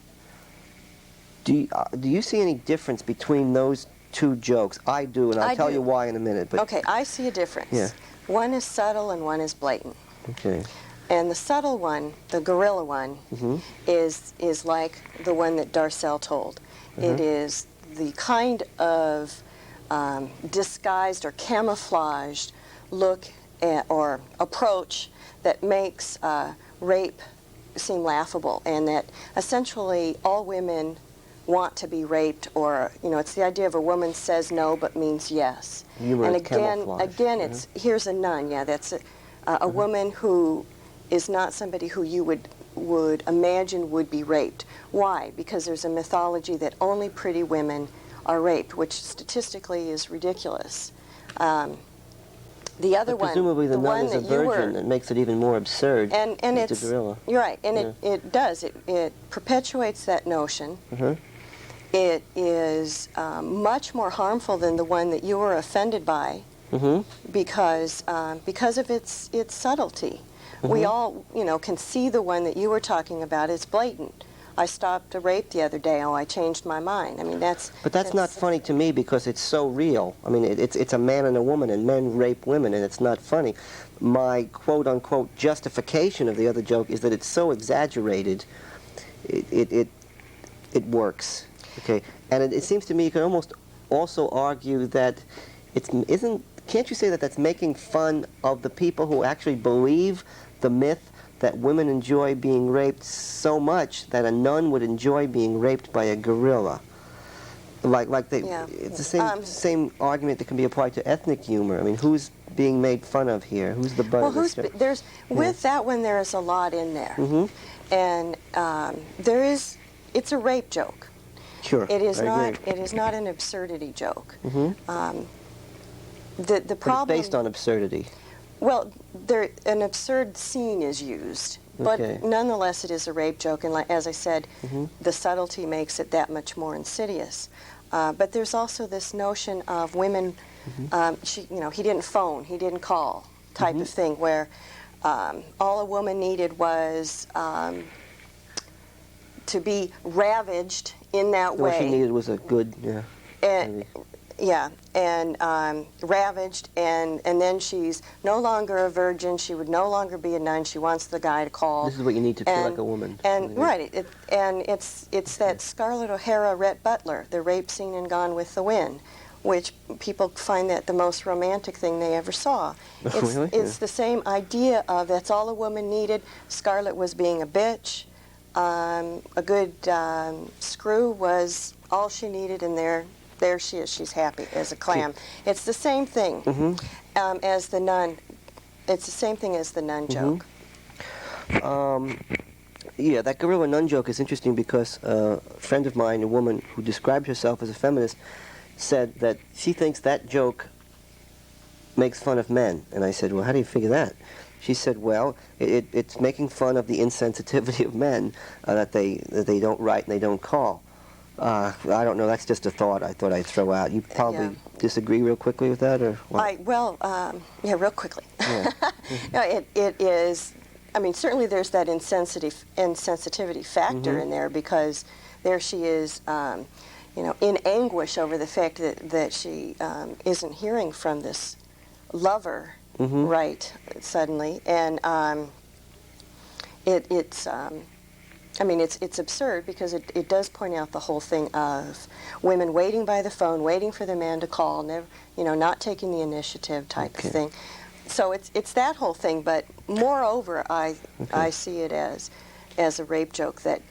Do you see any difference between those two jokes? I do, and I'll tell you why in a minute. But okay, I see a difference. Yeah. One is subtle and one is blatant. Okay. And the subtle one, the gorilla one, is like the one that Darcelle told. It is the kind of disguised or camouflaged look or approach that makes rape seem laughable, and that essentially all women want to be raped, or it's the idea of a woman says no but means yes. And again, it's here's a nun. Yeah, that's a woman who is not somebody who you would imagine would be raped. Why? Because there's a mythology that only pretty women are raped, which statistically is ridiculous. The other one, presumably the nun is a virgin, that makes it even more absurd. And it's the gorilla. You're right, and it does. It perpetuates that notion. It is much more harmful than the one that you were offended by, because of its subtlety. We all, can see the one that you were talking about. It's blatant. I stopped a rape the other day. Oh, I changed my mind. I mean, But that's not funny to me because it's so real. I mean, it's a man and a woman, and men rape women, and it's not funny. My quote-unquote justification of the other joke is that it's so exaggerated, it works. Okay, and it seems to me you can almost also argue that can't you say that that's making fun of the people who actually believe the myth that women enjoy being raped so much that a nun would enjoy being raped by a gorilla? It's the same argument that can be applied to ethnic humor. I mean, who's being made fun of here? Who's the butt of this joke? With that one, there is a lot in there, and it's a rape joke. Sure, it is I not. agree. It is not an absurdity joke. The But problem it's based on absurdity. Well, an absurd scene is used, but nonetheless, it is a rape joke. And as I said, the subtlety makes it that much more insidious. But there's also this notion of women. He didn't phone, he didn't call, type of thing, where all a woman needed was to be ravaged in that way. All she needed was a good, ravaged, and then she's no longer a virgin. She would no longer be a nun. She wants the guy to call. This is what you need to feel like a woman. And it's that Scarlett O'Hara, Rhett Butler, the rape scene in Gone with the Wind, which people find that the most romantic thing they ever saw. It's the same idea of that's all a woman needed. Scarlett was being a bitch. A good screw was all she needed, and there she is. She's happy as a clam. It's the same thing as the nun. It's the same thing as the nun joke. Yeah, that gorilla nun joke is interesting because a friend of mine, a woman who described herself as a feminist, said that she thinks that joke makes fun of men. And I said, well, how do you figure that? She said, well, it's making fun of the insensitivity of men, that they don't write and they don't call. I don't know. That's just a thought I thought I'd throw out. You probably disagree real quickly with that, or what? Real quickly. Yeah. No, it is. I mean, certainly there's that insensitivity factor in there, because there she is, in anguish over the fact that she isn't hearing from this lover right suddenly, and it's absurd because it does point out the whole thing of women waiting by the phone, waiting for the man to call, never, not taking the initiative type of thing. So it's that whole thing, but moreover, I see it as a rape joke that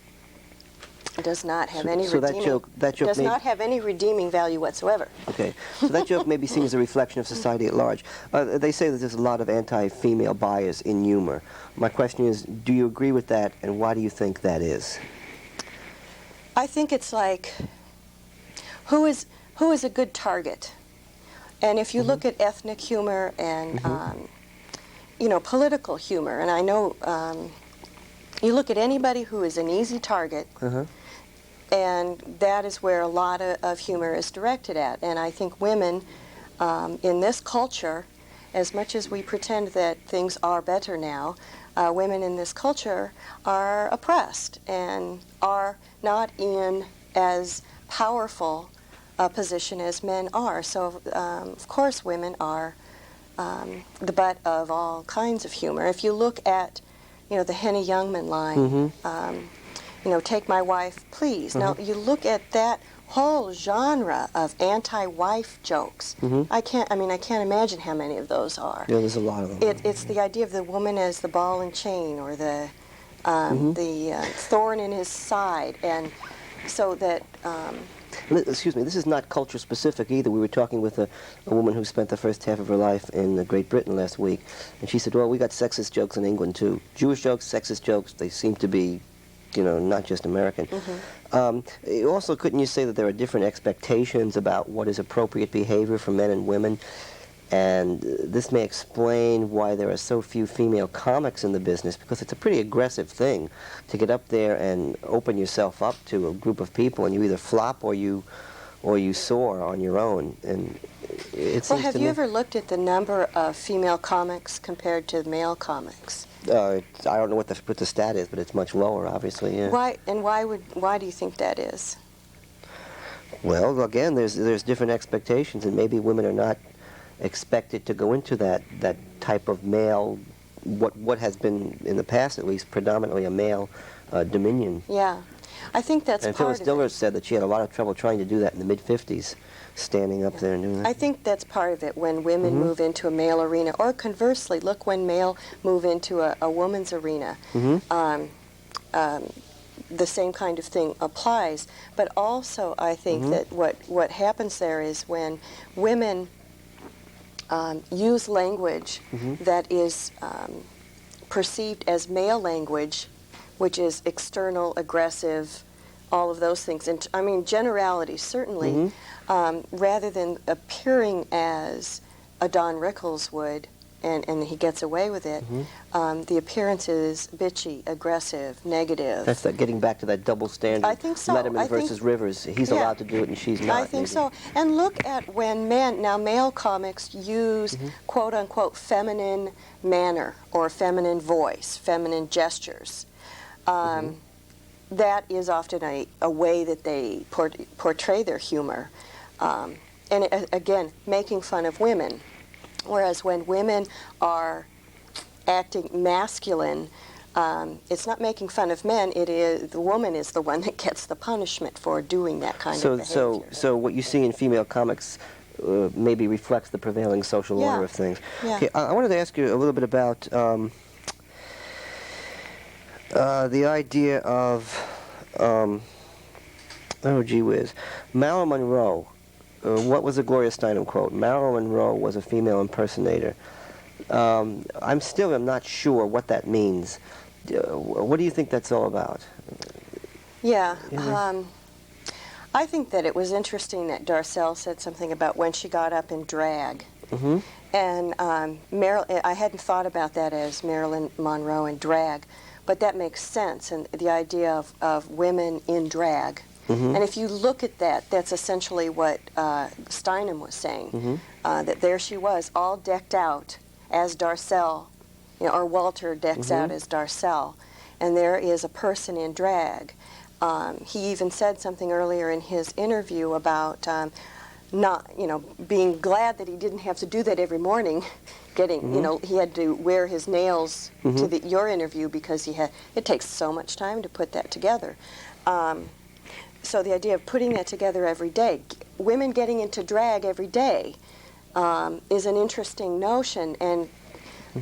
It does not have any so redeeming. that joke does not have any redeeming value whatsoever. Okay, so that joke maybe seems a reflection of society at large. They say that there's a lot of anti-female bias in humor. My question is, do you agree with that, and why do you think that is? I think it's like, who is a good target? And if you look at ethnic humor and you know, political humor, and I know you look at anybody who is an easy target, and that is where a lot of humor is directed at. And I think women in this culture, as much as we pretend that things are better now, women in this culture are oppressed and are not in as powerful a position as men are. So, of course, women are the butt of all kinds of humor. If you look at, you know, the Henny Youngman line, you know, take my wife, please. Now, you look at that whole genre of anti-wife jokes. I can't imagine how many of those are. Yeah, there's a lot of them. It's the idea of the woman as the ball and chain, or the thorn in his side, and so that. Excuse me, this is not culture specific either. We were talking with a woman who spent the first half of her life in Great Britain last week, and she said, well, we got sexist jokes in England too. Jewish jokes, sexist jokes, they seem to be, you know, not just American. Also, couldn't you say that there are different expectations about what is appropriate behavior for men and women? And this may explain why there are so few female comics in the business, because it's a pretty aggressive thing to get up there and open yourself up to a group of people, and you either flop or you soar on your own. And it seems well, have to you me, ever looked at the number of female comics compared to male comics? I don't know what the stat is, but it's much lower, obviously. Yeah. Why do you think that is? Well, again, there's different expectations, and maybe women are not expected to go into that type of male, what has been in the past at least predominantly a male dominion. Yeah, I think that's and part Phyllis of Diller it. said that she had a lot of trouble trying to do that in the mid-50s, standing up there and doing that. I think that's part of it, when women move into a male arena, or conversely, look when male move into a woman's arena. The same kind of thing applies. But also, I think that what happens there is when women use language that is perceived as male language, which is external, aggressive, all of those things. And I mean, generalities, certainly, rather than appearing as a Don Rickles would, and he gets away with it, the appearance is bitchy, aggressive, negative. That's getting back to that double standard. I think so. Letterman versus Rivers. He's allowed to do it and she's not. I think so. And look at when male comics use quote-unquote feminine manner or feminine voice, feminine gestures. That is often a way that they portray their humor. And again, making fun of women. Whereas when women are acting masculine, it's not making fun of men. It is the woman is the one that gets the punishment for doing that kind of behavior. So what you see in female comics maybe reflects the prevailing social order of things. Yeah. Okay, I wanted to ask you a little bit about the idea of oh gee whiz, Marilyn Monroe. What was the Gloria Steinem quote? Marilyn Monroe was a female impersonator. I'm not sure what that means. What do you think that's all about? Yeah, I think that it was interesting that Darcelle said something about when she got up in drag. And I hadn't thought about that as Marilyn Monroe in drag, but that makes sense, and the idea of women in drag. And if you look at that, that's essentially what Steinem was saying, that there she was, all decked out as Darcelle, or Walter decks out as Darcelle, and there is a person in drag. He even said something earlier in his interview about not, being glad that he didn't have to do that every morning, he had to wear his nails to your interview because it takes so much time to put that together. So the idea of putting that together every day, women getting into drag every day, is an interesting notion. And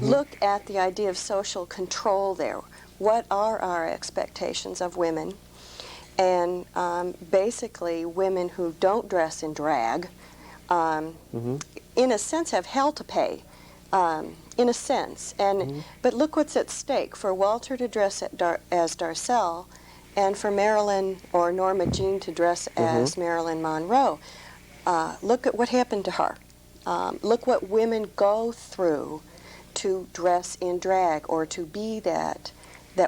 look at the idea of social control there. What are our expectations of women? And basically, women who don't dress in drag, in a sense, have hell to pay, in a sense. And but look what's at stake for Walter to dress as Darcelle, and for Marilyn or Norma Jean to dress as Marilyn Monroe. Look at what happened to her. Look what women go through to dress in drag or to be that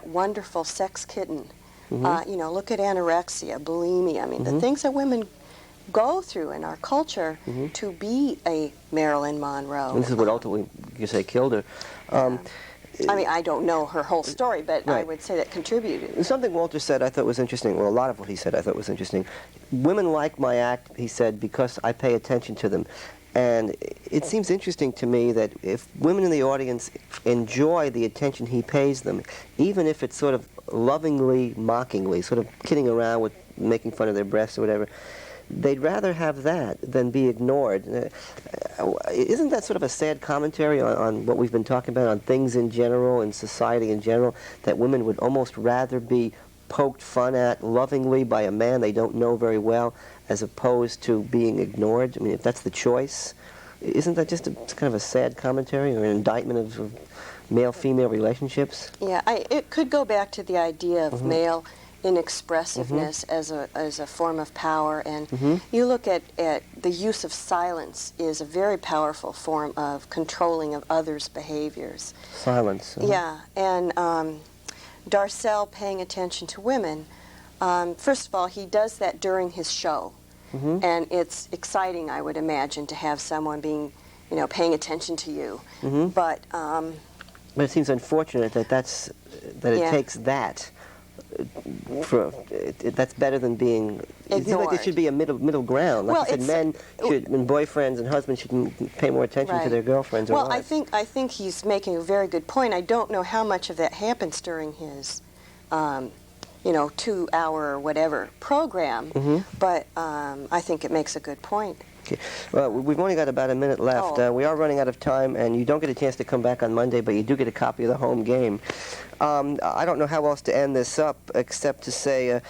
wonderful sex kitten. You know, look at anorexia, bulimia. I mean, the things that women go through in our culture to be a Marilyn Monroe. And this is what ultimately, you say, killed her. I mean, I don't know her whole story, but I would say that contributed. Something Walter said I thought was interesting. Well, a lot of what he said I thought was interesting. Women like my act, he said, because I pay attention to them. And it seems interesting to me that if women in the audience enjoy the attention he pays them, even if it's sort of lovingly, mockingly, sort of kidding around with making fun of their breasts or whatever, they'd rather have that than be ignored. Isn't that sort of a sad commentary on what we've been talking about, on things in general, in society in general, that women would almost rather be poked fun at lovingly by a man they don't know very well, as opposed to being ignored? I mean, if that's the choice, isn't that just kind of a sad commentary or an indictment of male-female relationships? Yeah, it could go back to the idea of male inexpressiveness as a form of power, and you look at the use of silence is a very powerful form of controlling of others' behaviors. Silence. Yeah, and Darcelle paying attention to women, first of all, he does that during his show, and it's exciting, I would imagine, to have someone being, you know, paying attention to you, but it seems unfortunate that it takes that. That's better than being. It seems like there should be a middle ground. Like you said, men should, and boyfriends and husbands should pay more attention to their girlfriends. Or wives. I think he's making a very good point. I don't know how much of that happens during his, you know, 2-hour or whatever program, but I think it makes a good point. Okay. Well, we've only got about a minute left. We are running out of time, and you don't get a chance to come back on Monday, but you do get a copy of the home game. I don't know how else to end this up except to say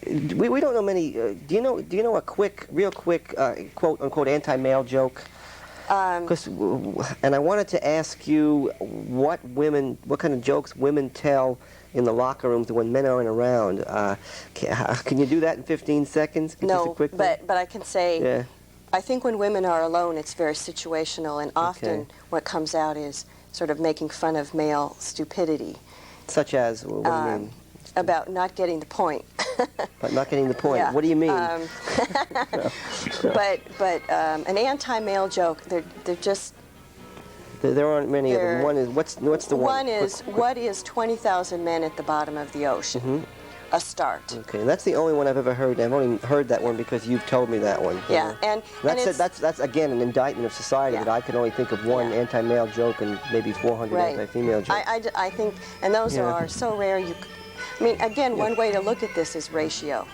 we don't know many. Do you know a real quick quote unquote anti-male joke? And I wanted to ask you what kind of jokes women tell in the locker rooms when men aren't around. Can you do that in 15 seconds? No, but I can say, I think when women are alone, it's very situational, and often what comes out is sort of making fun of male stupidity. Such as, what do you mean? About not getting the point. But not getting the point. Yeah. What do you mean? But an anti-male joke, they're just. There aren't many of them. One is what's the one? One is what is 20,000 men at the bottom of the ocean? A start. Okay, that's the only one I've ever heard. I've only heard that one because you've told me that one. Yeah, and that's again an indictment of society that I can only think of one anti-male joke and maybe 400 anti-female jokes. I think, and those are so rare. I mean, again, one way to look at this is ratio.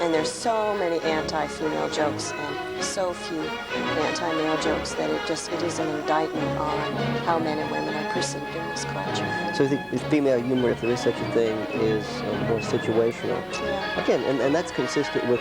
And there's so many anti-female jokes and so few anti-male jokes that it is an indictment on how men and women are perceived in this culture. So I think female humor, if there is such a thing, is more situational. Yeah. Again, and that's consistent with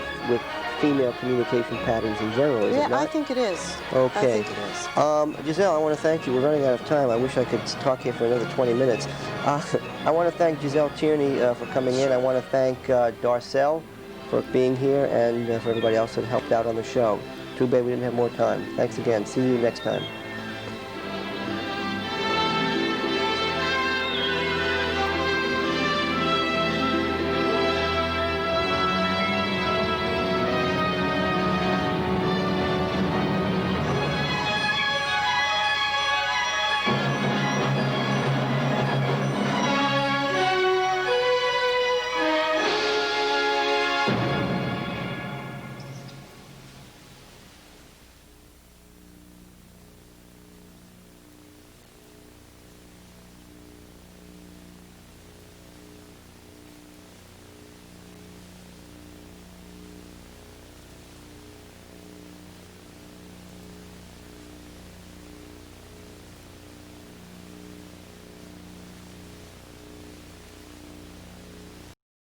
female communication patterns in general, is it not? Yeah, I think it is. Okay. I think it is. Gisele, I want to thank you. We're running out of time. I wish I could talk here for another 20 minutes. I want to thank Gisele Tierney for coming in. I want to thank Darcelle for being here, and for everybody else that helped out on the show. Too bad we didn't have more time. Thanks again. See you next time.